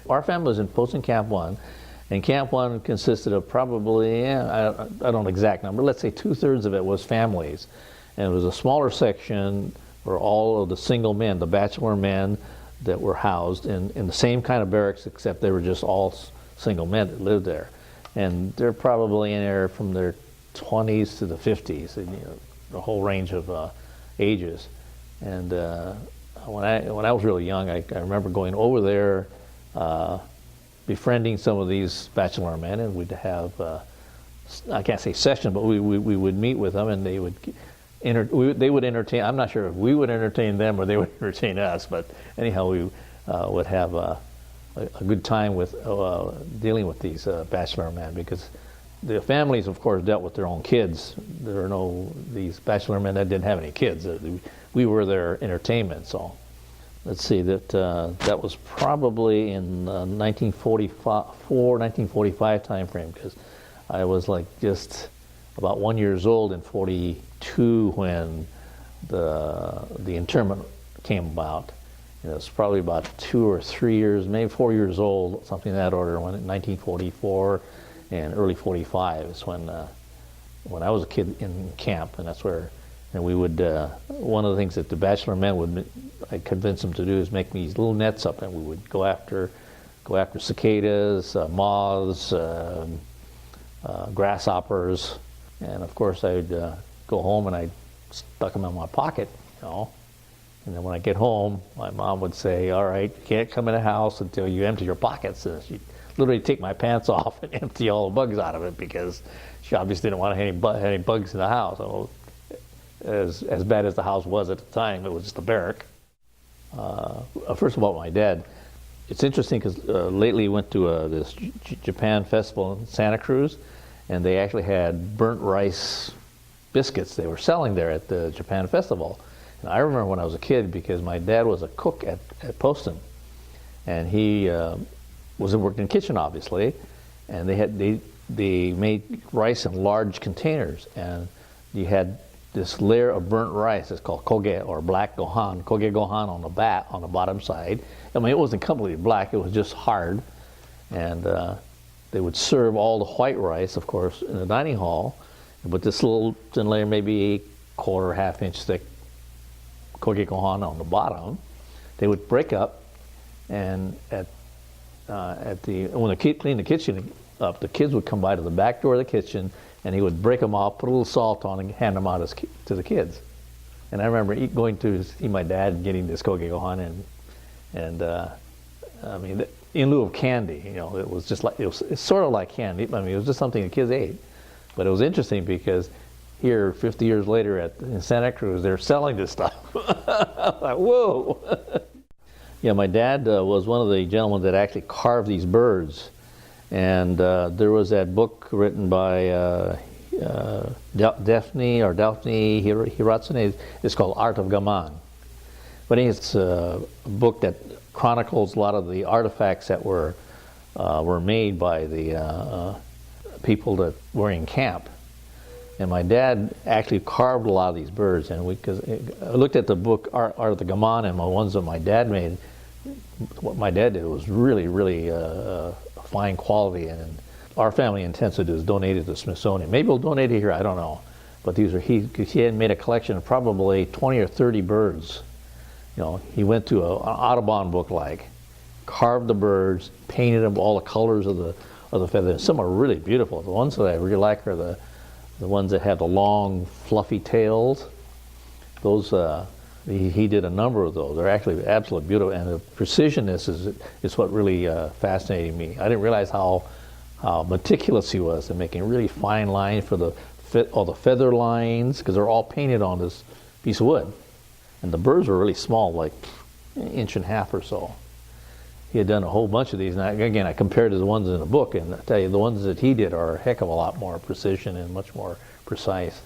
Our family was in Poston Camp 1, and Camp 1 consisted of probably, I don't know the exact number, let's say 2/3 of it was families. And it was a smaller section where all of the single men, the bachelor men that were housed in the same kind of barracks, except they were just all single men that lived there. And they're probably in there from their 20s to the 50s, and, the whole range of ages. And when I was really young, I remember going over there, befriending some of these bachelor men, and we'd have, I can't say session, but we would meet with them, and they would entertain. I'm not sure if we would entertain them or they would entertain us, but anyhow, we would have a good time with dealing with these bachelor men, because the families, of course, dealt with their own kids. There are these bachelor men that didn't have any kids. We were their entertainment. So let's see, that was probably in 1945 time frame, because I was like just about 1 year old in 42 when the internment came about. It was probably about 2 or 3 years, maybe 4 years old, something in that order, when in 1944 and early 45 is when I was a kid in camp, and that's where, and we would, one of the things that the bachelor men I convinced them to do is make these little nets up, and we would go after cicadas, moths, grasshoppers, and of course I'd go home and I stuck them in my pocket, and then when I get home, my mom would say, "All right, you can't come in the house until you empty your pockets." And she'd literally take my pants off and empty all the bugs out of it, because she obviously didn't want any bugs in the house. So, as bad as the house was at the time, it was just a barrack. First of all, my dad, it's interesting because lately he went to this Japan festival in Santa Cruz, and they actually had burnt rice biscuits they were selling there at the Japan festival. And I remember when I was a kid, because my dad was a cook at Poston, and he worked in the kitchen, obviously, and they made rice in large containers, and you had this layer of burnt rice. It's called koge, or black gohan, koge gohan on the bottom side. I mean, it wasn't completely black; it was just hard, and they would serve all the white rice, of course, in the dining hall, with this little thin layer, maybe quarter, half-inch thick koge gohan on the bottom. They would break up, and when the kid cleaned the kitchen up, the kids would come by to the back door of the kitchen, and he would break them off, put a little salt on, and hand them out to the kids. And I remember going to see my dad and getting this koge gohan, and I mean, in lieu of candy, it was just like it's sort of like candy. I mean, it was just something the kids ate. But it was interesting because here, 50 years later in Santa Cruz, they're selling this stuff. Like, whoa! Yeah, my dad was one of the gentlemen that actually carved these birds. And there was that book written by Daphne Hiratsune. It's called Art of Gaman. But it's a book that chronicles a lot of the artifacts that were made by the people that were in camp. And my dad actually carved a lot of these birds. And because I looked at the book Art of the Gaman and the ones that my dad made, what my dad did was really, really fine quality. And our family intends to do is donate it to the Smithsonian. Maybe we'll donate it here, I don't know. But these are he had made a collection of probably 20 or 30 birds. He went to an Audubon book, carved the birds, painted them all the colors of the feathers. Some are really beautiful. The ones that I really like are the ones that have the long, fluffy tails. Those he did a number of those. They're actually absolutely beautiful, and the precisionness is what really fascinated me. I didn't realize how meticulous he was in making really fine lines for all the feather lines, because they're all painted on this piece of wood. And the birds were really small, like an inch and a half or so. He had done a whole bunch of these, and I compared to the ones in the book, and I tell you, the ones that he did are a heck of a lot more precision and much more precise.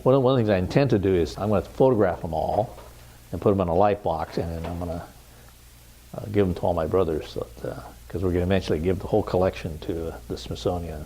One of the things I intend to do is I'm going to photograph them all and put them in a light box, and then I'm going to give them to all my brothers, because we're going to eventually give the whole collection to the Smithsonian.